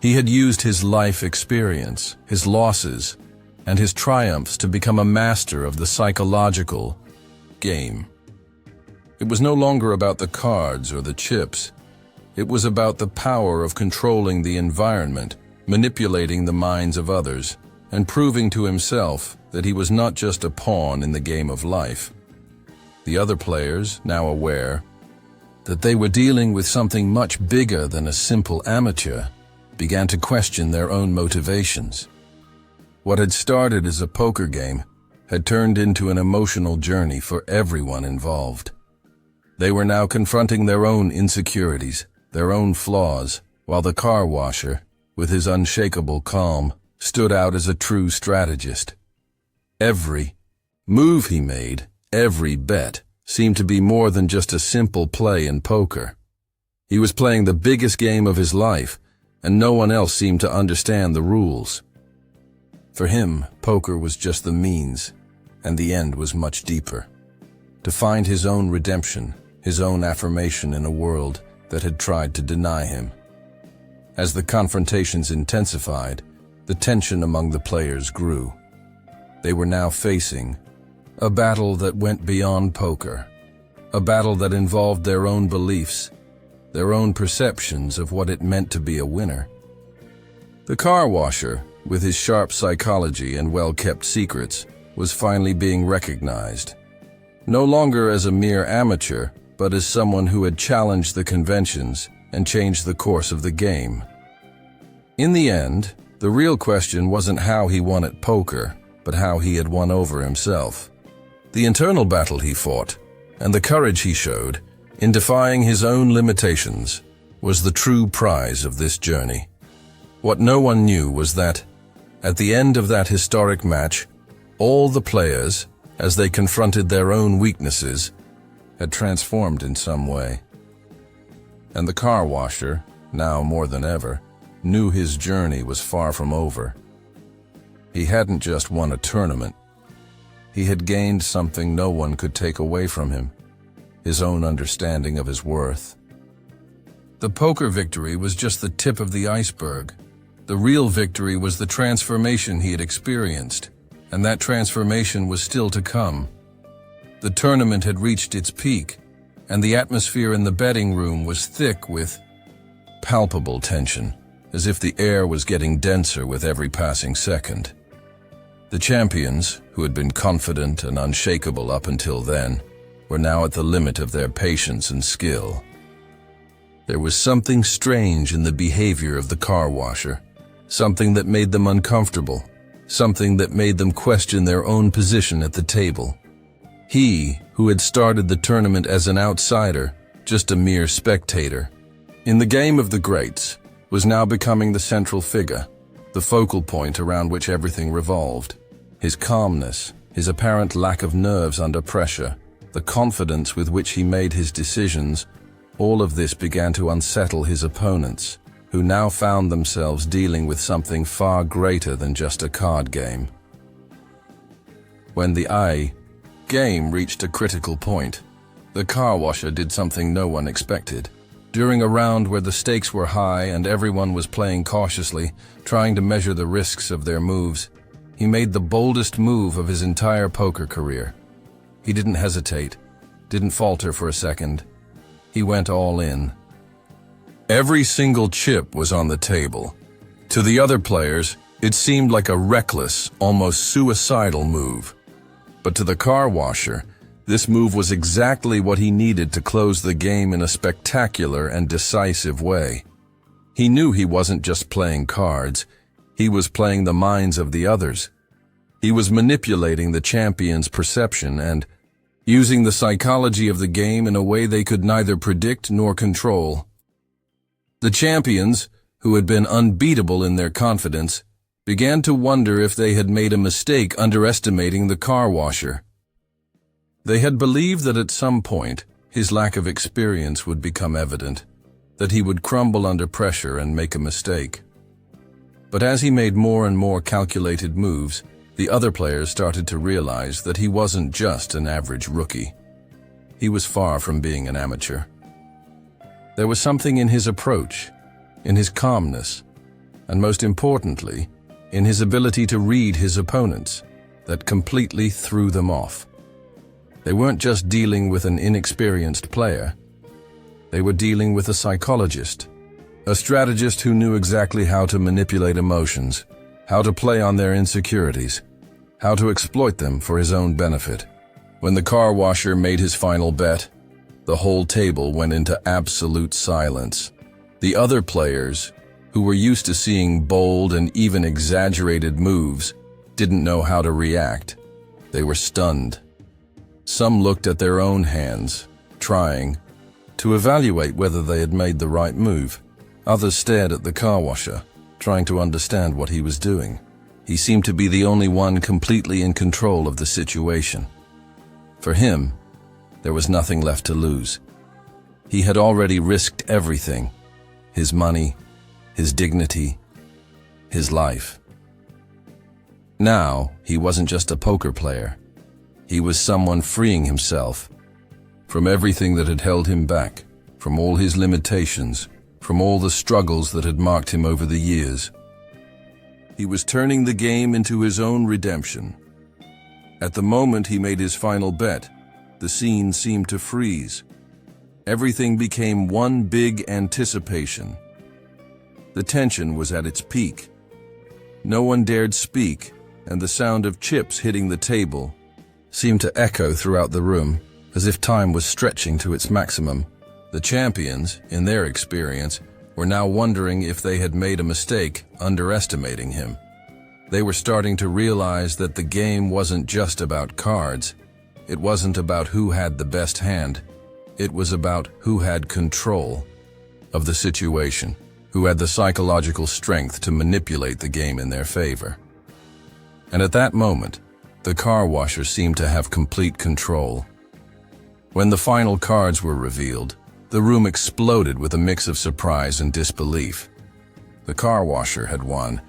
He had used his life experience, his losses, and his triumphs to become a master of the psychological game. It was no longer about the cards or the chips. It was about the power of controlling the environment, manipulating the minds of others, and proving to himself that he was not just a pawn in the game of life. The other players, now aware that they were dealing with something much bigger than a simple amateur, began to question their own motivations. What had started as a poker game had turned into an emotional journey for everyone involved. They were now confronting their own insecurities, their own flaws, while the car washer, with his unshakable calm, stood out as a true strategist. Every move he made, every bet, seemed to be more than just a simple play in poker. He was playing the biggest game of his life, and no one else seemed to understand the rules. For him, poker was just the means, and the end was much deeper. To find his own redemption, his own affirmation in a world that had tried to deny him. As the confrontations intensified, the tension among the players grew. They were now facing a battle that went beyond poker, a battle that involved their own beliefs, their own perceptions of what it meant to be a winner. The car washer, with his sharp psychology and well-kept secrets, was finally being recognized. No longer as a mere amateur, but as someone who had challenged the conventions and changed the course of the game. In the end, the real question wasn't how he won at poker, but how he had won over himself. The internal battle he fought, and the courage he showed in defying his own limitations, was the true prize of this journey. What no one knew was that, at the end of that historic match, all the players, as they confronted their own weaknesses, had transformed in some way. And the car washer, now more than ever, knew his journey was far from over. He hadn't just won a tournament. He had gained something no one could take away from him, his own understanding of his worth. The poker victory was just the tip of the iceberg. The real victory was the transformation he had experienced, and that transformation was still to come. The tournament had reached its peak, and the atmosphere in the betting room was thick with palpable tension, as if the air was getting denser with every passing second. The champions, who had been confident and unshakable up until then, were now at the limit of their patience and skill. There was something strange in the behavior of the car washer, something that made them uncomfortable, something that made them question their own position at the table. He, who had started the tournament as an outsider, just a mere spectator, in the game of the greats, was now becoming the central figure, the focal point around which everything revolved. His calmness, his apparent lack of nerves under pressure, the confidence with which he made his decisions, all of this began to unsettle his opponents, who now found themselves dealing with something far greater than just a card game. When the game reached a critical point, the car washer did something no one expected. During a round where the stakes were high and everyone was playing cautiously, trying to measure the risks of their moves, he made the boldest move of his entire poker career. He didn't hesitate, didn't falter for a second. He went all in. Every single chip was on the table. To the other players, it seemed like a reckless, almost suicidal move. But to the car washer, this move was exactly what he needed to close the game in a spectacular and decisive way. He knew he wasn't just playing cards, he was playing the minds of the others. He was manipulating the champion's perception and using the psychology of the game in a way they could neither predict nor control. The champions, who had been unbeatable in their confidence, began to wonder if they had made a mistake underestimating the car washer. They had believed that at some point, his lack of experience would become evident, that he would crumble under pressure and make a mistake. But as he made more and more calculated moves, the other players started to realize that he wasn't just an average rookie. He was far from being an amateur. There was something in his approach, in his calmness, and most importantly, in his ability to read his opponents, that completely threw them off. They weren't just dealing with an inexperienced player. They were dealing with a psychologist, a strategist who knew exactly how to manipulate emotions, how to play on their insecurities, how to exploit them for his own benefit. When the car washer made his final bet, the whole table went into absolute silence. The other players, who were used to seeing bold and even exaggerated moves, didn't know how to react. They were stunned. Some looked at their own hands, trying to evaluate whether they had made the right move. Others stared at the car washer, trying to understand what he was doing. He seemed to be the only one completely in control of the situation. For him, there was nothing left to lose. He had already risked everything: his money, his dignity, his life. Now, he wasn't just a poker player. He was someone freeing himself from everything that had held him back, from all his limitations, from all the struggles that had marked him over the years. He was turning the game into his own redemption. At the moment he made his final bet, the scene seemed to freeze. Everything became one big anticipation. The tension was at its peak. No one dared speak, and the sound of chips hitting the table seemed to echo throughout the room, as if time was stretching to its maximum. The champions, in their experience, were now wondering if they had made a mistake underestimating him. They were starting to realize that the game wasn't just about cards. It wasn't about who had the best hand. It was about who had control of the situation, who had the psychological strength to manipulate the game in their favor. And at that moment, the car washer seemed to have complete control. When the final cards were revealed, the room exploded with a mix of surprise and disbelief. The car washer had won,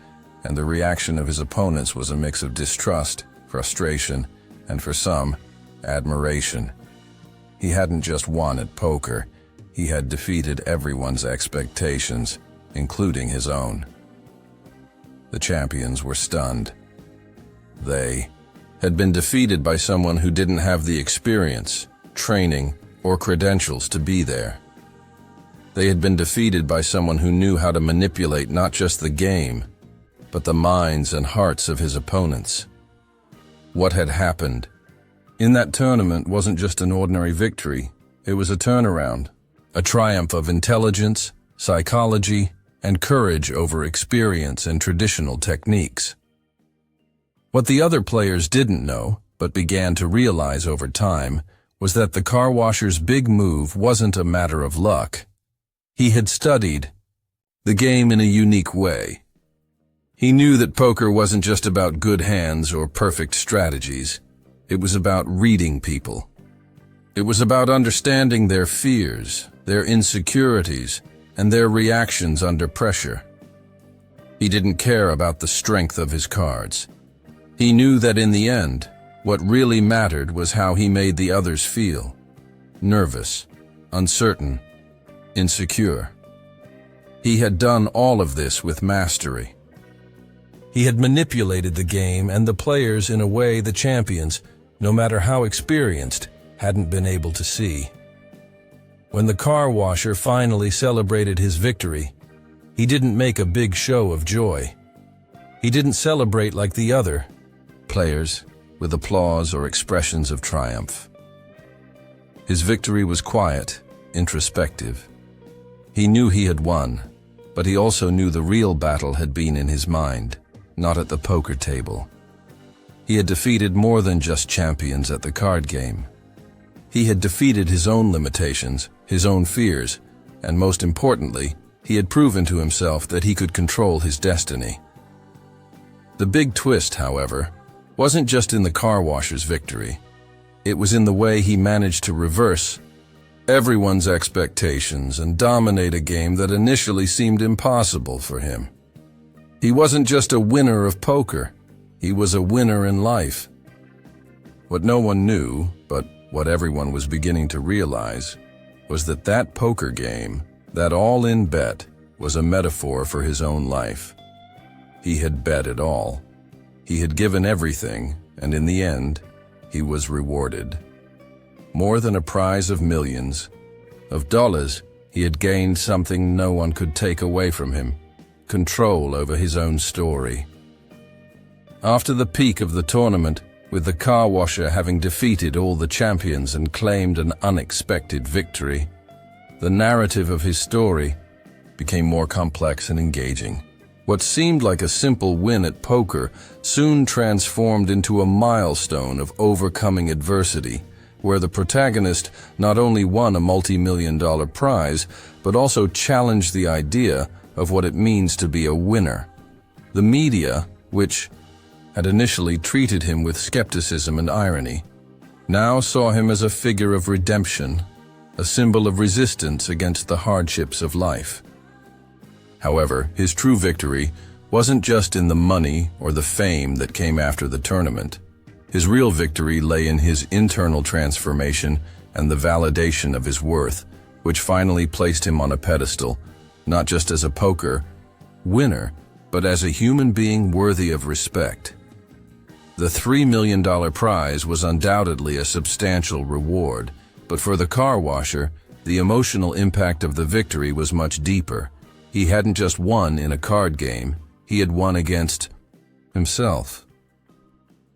and the reaction of his opponents was a mix of distrust, frustration, and for some, admiration. He hadn't just won at poker, he had defeated everyone's expectations, including his own. The champions were stunned. They had been defeated by someone who didn't have the experience, training, or credentials to be there. They had been defeated by someone who knew how to manipulate not just the game, but the minds and hearts of his opponents. What had happened in that tournament wasn't just an ordinary victory, it was a turnaround, a triumph of intelligence, psychology, and courage over experience and traditional techniques. What the other players didn't know, but began to realize over time, was that the car washer's big move wasn't a matter of luck. He had studied the game in a unique way. He knew that poker wasn't just about good hands or perfect strategies. It was about reading people. It was about understanding their fears, their insecurities, and their reactions under pressure. He didn't care about the strength of his cards. He knew that in the end, what really mattered was how he made the others feel: nervous, uncertain, insecure. He had done all of this with mastery. He had manipulated the game and the players in a way the champions, no matter how experienced, hadn't been able to see. When the car washer finally celebrated his victory, he didn't make a big show of joy. He didn't celebrate like the other players, with applause or expressions of triumph. His victory was quiet, introspective. He knew he had won, but he also knew the real battle had been in his mind, not at the poker table. He had defeated more than just champions at the card game. He had defeated his own limitations, his own fears, and most importantly, he had proven to himself that he could control his destiny. The big twist, however, wasn't just in the car washer's victory. It was in the way he managed to reverse everyone's expectations and dominate a game that initially seemed impossible for him. He wasn't just a winner of poker, he was a winner in life. What no one knew, but what everyone was beginning to realize, was that that poker game, that all-in bet, was a metaphor for his own life. He had bet it all. He had given everything, and in the end, he was rewarded. More than a prize of millions of dollars, he had gained something no one could take away from him: control over his own story. After the peak of the tournament, with the car washer having defeated all the champions and claimed an unexpected victory, the narrative of his story became more complex and engaging. What seemed like a simple win at poker soon transformed into a milestone of overcoming adversity, where the protagonist not only won a multi-million-dollar prize, but also challenged the idea of what it means to be a winner. The media, which, had initially treated him with skepticism and irony, now saw him as a figure of redemption, a symbol of resistance against the hardships of life. However, his true victory wasn't just in the money or the fame that came after the tournament. His real victory lay in his internal transformation and the validation of his worth, which finally placed him on a pedestal, not just as a poker winner, but as a human being worthy of respect. The $3 million prize was undoubtedly a substantial reward, but for the car washer, the emotional impact of the victory was much deeper. He hadn't just won in a card game, he had won against himself.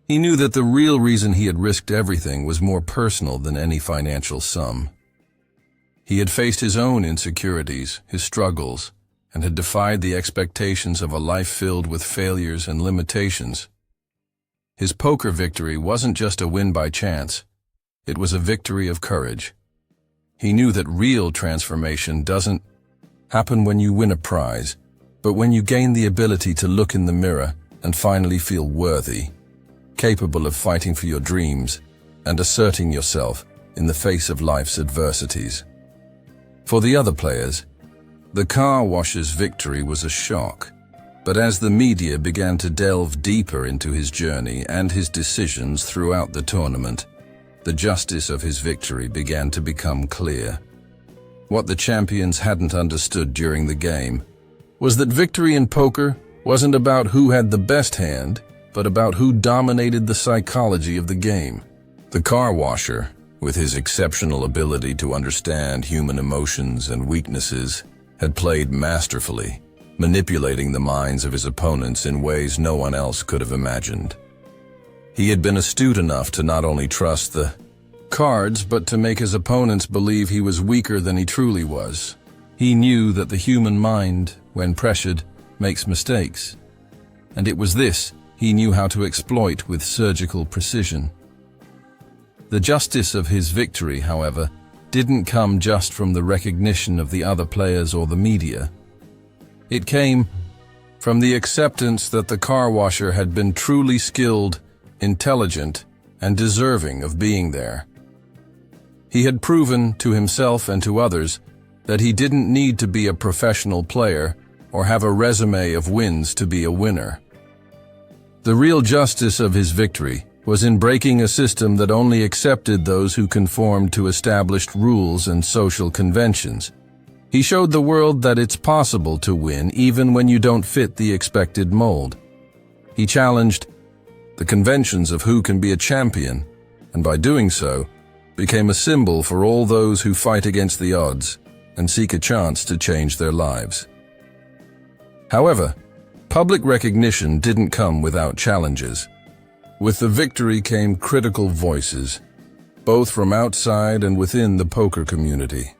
He knew that the real reason he had risked everything was more personal than any financial sum. He had faced his own insecurities, his struggles, and had defied the expectations of a life filled with failures and limitations. His poker victory wasn't just a win by chance, it was a victory of courage. He knew that real transformation doesn't happen when you win a prize, but when you gain the ability to look in the mirror and finally feel worthy, capable of fighting for your dreams and asserting yourself in the face of life's adversities. For the other players, the car washer's victory was a shock, but as the media began to delve deeper into his journey and his decisions throughout the tournament, the justice of his victory began to become clear. What the champions hadn't understood during the game was that victory in poker wasn't about who had the best hand, but about who dominated the psychology of the game. The car washer, with his exceptional ability to understand human emotions and weaknesses, had played masterfully, manipulating the minds of his opponents in ways no one else could have imagined. He had been astute enough to not only trust the cards, but to make his opponents believe he was weaker than he truly was. He knew that the human mind, when pressured, makes mistakes, and it was this he knew how to exploit with surgical precision. The justice of his victory, however, didn't come just from the recognition of the other players or the media. It came from the acceptance that the car washer had been truly skilled, intelligent, and deserving of being there. He had proven to himself and to others that he didn't need to be a professional player or have a resume of wins to be a winner. The real justice of his victory was in breaking a system that only accepted those who conformed to established rules and social conventions. He showed the world that it's possible to win even when you don't fit the expected mold. He challenged the conventions of who can be a champion, and by doing so, became a symbol for all those who fight against the odds and seek a chance to change their lives. However, public recognition didn't come without challenges. With the victory came critical voices, both from outside and within the poker community.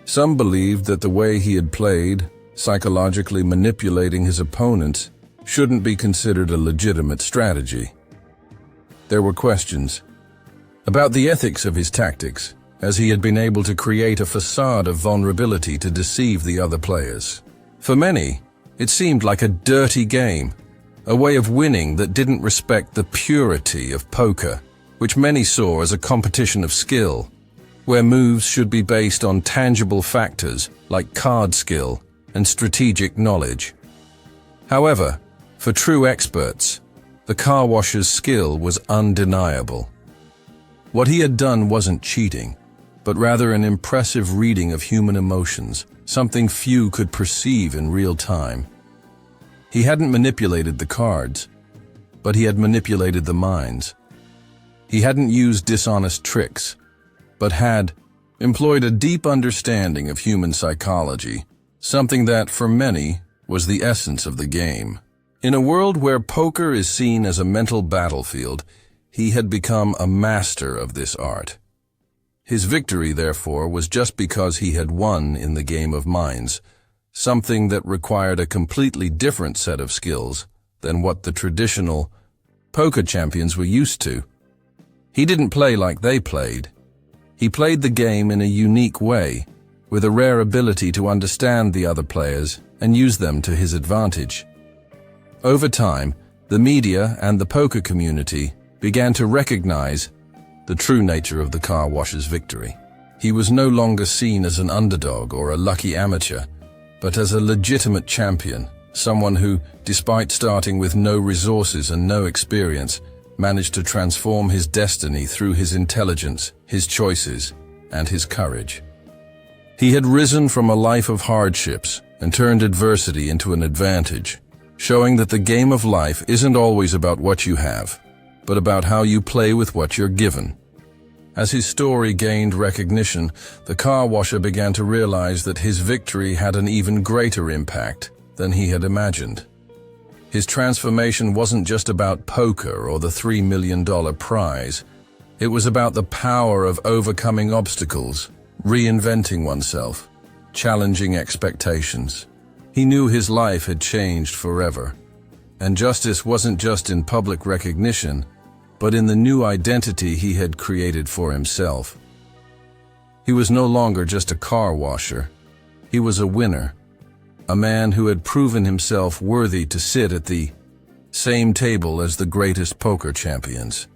Some believed that the way he had played, psychologically manipulating his opponents, shouldn't be considered a legitimate strategy. There were questions about the ethics of his tactics, as he had been able to create a facade of vulnerability to deceive the other players. For many, it seemed like a dirty game, a way of winning that didn't respect the purity of poker, which many saw as a competition of skill, where moves should be based on tangible factors like card skill and strategic knowledge. However, for true experts, the car washer's skill was undeniable. What he had done wasn't cheating, but rather an impressive reading of human emotions, something few could perceive in real time. He hadn't manipulated the cards, but he had manipulated the minds. He hadn't used dishonest tricks, but had employed a deep understanding of human psychology, something that, for many, was the essence of the game. In a world where poker is seen as a mental battlefield, he had become a master of this art. His victory, therefore, was just because he had won in the game of minds, something that required a completely different set of skills than what the traditional poker champions were used to. He didn't play like they played. He played the game in a unique way, with a rare ability to understand the other players and use them to his advantage. Over time, The media and the poker community began to recognize the true nature of the car washer's victory. He was no longer seen as an underdog or a lucky amateur, but as a legitimate champion, someone who, despite starting with no resources and no experience, managed to transform his destiny through his intelligence, his choices, and his courage. He had risen from a life of hardships and turned adversity into an advantage, showing that the game of life isn't always about what you have, but about how you play with what you're given. As his story gained recognition, the car washer began to realize that his victory had an even greater impact than he had imagined. His transformation wasn't just about poker or the $3 million prize. It was about the power of overcoming obstacles, reinventing oneself, challenging expectations. He knew his life had changed forever, and justice wasn't just in public recognition, but in the new identity he had created for himself. He was no longer just a car washer. He was a winner, a man who had proven himself worthy to sit at the same table as the greatest poker champions.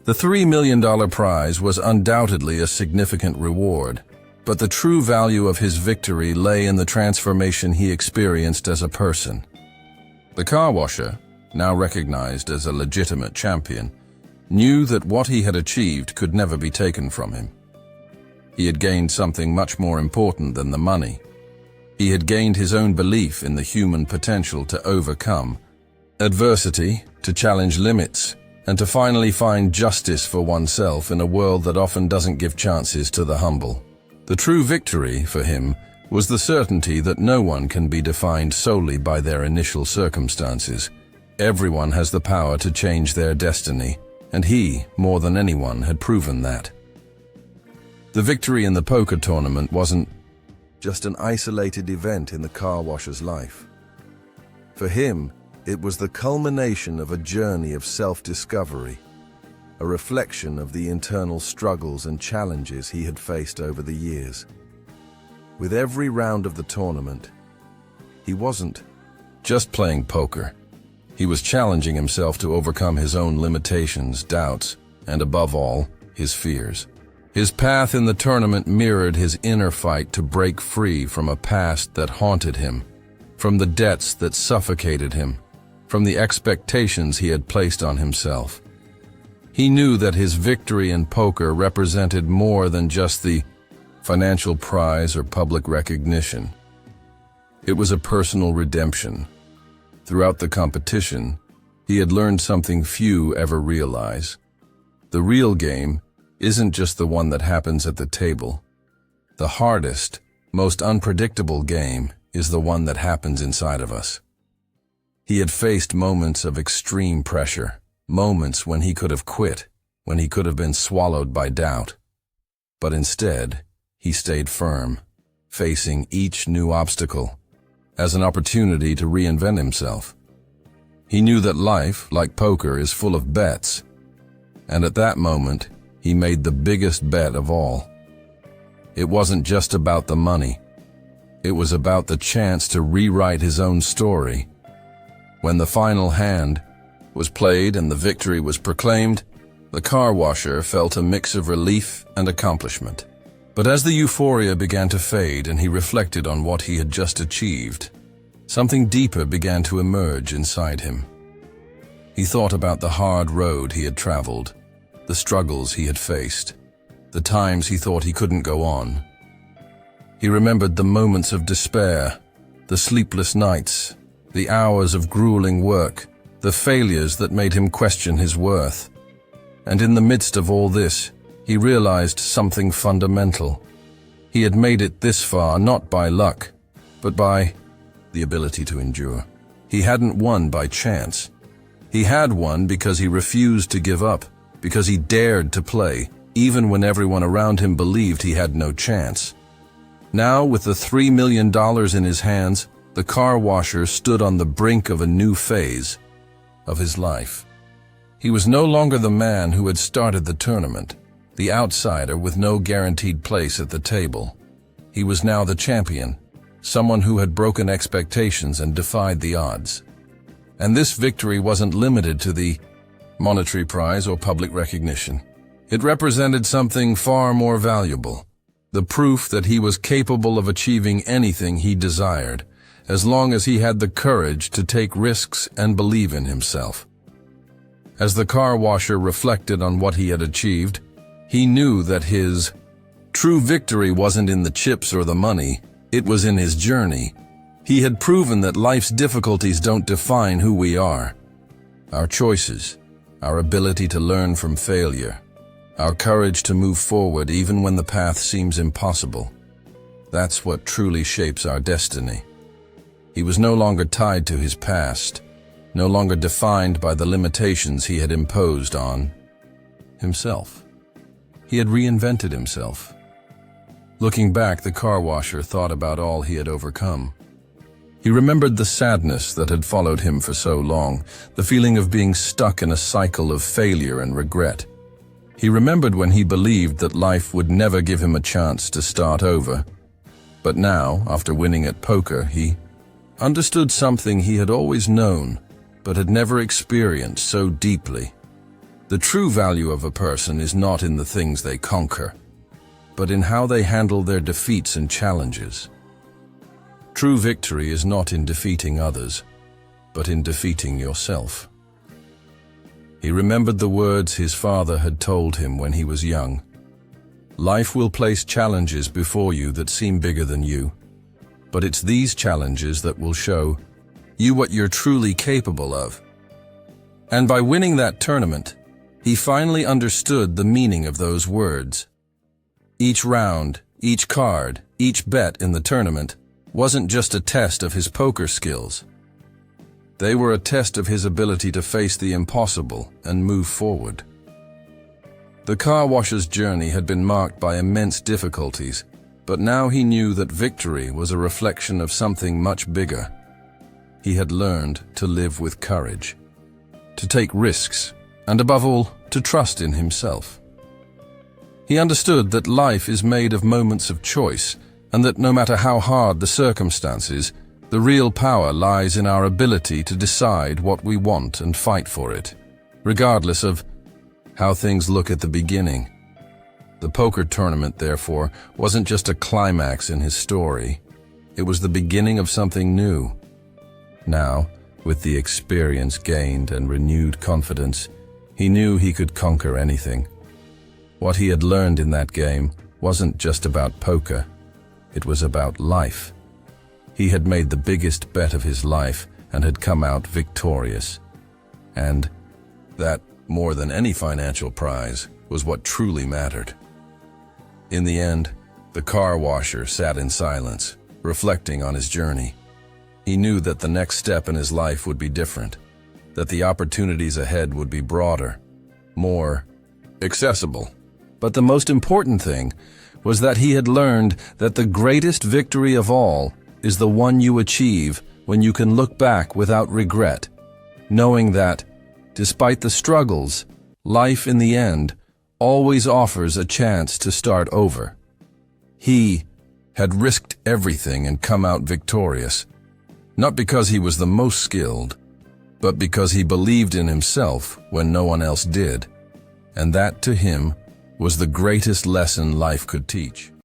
The $3 million prize was undoubtedly a significant reward, but the true value of his victory lay in the transformation he experienced as a person. The car washer, now recognized as a legitimate champion, knew that what he had achieved could never be taken from him. He had gained something much more important than the money. He had gained his own belief in the human potential to overcome adversity, to challenge limits, and to finally find justice for oneself in a world that often doesn't give chances to the humble. The true victory for him was the certainty that no one can be defined solely by their initial circumstances. Everyone has the power to change their destiny, and he, more than anyone, had proven that. The victory in the poker tournament wasn't just an isolated event in the car washer's life. For him, it was the culmination of a journey of self-discovery, a reflection of the internal struggles and challenges he had faced over the years. With every round of the tournament, he wasn't just playing poker. He was challenging himself to overcome his own limitations, doubts, and above all, his fears. His path in the tournament mirrored his inner fight to break free from a past that haunted him, from the debts that suffocated him, from the expectations he had placed on himself. He knew that his victory in poker represented more than just the financial prize or public recognition. It was a personal redemption. Throughout the competition, he had learned something few ever realize. The real game isn't just the one that happens at the table. The hardest, most unpredictable game is the one that happens inside of us. He had faced moments of extreme pressure, moments when he could have quit, when he could have been swallowed by doubt. But instead, he stayed firm, facing each new obstacle as an opportunity to reinvent himself. He knew that life, like poker, is full of bets, and at that moment, he made the biggest bet of all. It wasn't just about the money. It was about the chance to rewrite his own story. When the final hand was played and the victory was proclaimed, the car washer felt a mix of relief and accomplishment. But as the euphoria began to fade and he reflected on what he had just achieved, something deeper began to emerge inside him. He thought about the hard road he had traveled, the struggles he had faced, the times he thought he couldn't go on. He remembered the moments of despair, the sleepless nights, the hours of grueling work, the failures that made him question his worth. And in the midst of all this, he realized something fundamental. He had made it this far not by luck, but by the ability to endure. He hadn't won by chance. He had won because he refused to give up, because he dared to play, even when everyone around him believed he had no chance. Now, with the $3 million in his hands, the car washer stood on the brink of a new phase of his life. He was no longer the man who had started the tournament, the outsider with no guaranteed place at the table. He was now the champion, someone who had broken expectations and defied the odds. And this victory wasn't limited to the monetary prize or public recognition. It represented something far more valuable, the proof that he was capable of achieving anything he desired, as long as he had the courage to take risks and believe in himself. As the car washer reflected on what he had achieved, he knew that his true victory wasn't in the chips or the money, it was in his journey. He had proven that life's difficulties don't define who we are. Our choices, our ability to learn from failure, our courage to move forward even when the path seems impossible. That's what truly shapes our destiny. He was no longer tied to his past, no longer defined by the limitations he had imposed on himself. He had reinvented himself. Looking back, the car washer thought about all he had overcome. He remembered the sadness that had followed him for so long, the feeling of being stuck in a cycle of failure and regret. He remembered when he believed that life would never give him a chance to start over. But now, after winning at poker, he understood something he had always known, but had never experienced so deeply. The true value of a person is not in the things they conquer, but in how they handle their defeats and challenges. True victory is not in defeating others, but in defeating yourself. He remembered the words his father had told him when he was young. Life will place challenges before you that seem bigger than you, but it's these challenges that will show you what you're truly capable of. And by winning that tournament, he finally understood the meaning of those words. Each round, each card, each bet in the tournament wasn't just a test of his poker skills. They were a test of his ability to face the impossible and move forward. The car washer's journey had been marked by immense difficulties, but now he knew that victory was a reflection of something much bigger. He had learned to live with courage, to take risks, and above all, to trust in himself. He understood that life is made of moments of choice, and that no matter how hard the circumstances, the real power lies in our ability to decide what we want and fight for it, regardless of how things look at the beginning. The poker tournament, therefore, wasn't just a climax in his story. It was the beginning of something new. Now, with the experience gained and renewed confidence, he knew he could conquer anything. What he had learned in that game wasn't just about poker. It was about life. He had made the biggest bet of his life and had come out victorious. And that, more than any financial prize, was what truly mattered. In the end, the car washer sat in silence, reflecting on his journey. He knew that the next step in his life would be different, that the opportunities ahead would be broader, more accessible. But the most important thing was that he had learned that the greatest victory of all is the one you achieve when you can look back without regret, knowing that, despite the struggles, life in the end always offers a chance to start over. He had risked everything and come out victorious, not because he was the most skilled, but because he believed in himself when no one else did, and that to him was the greatest lesson life could teach.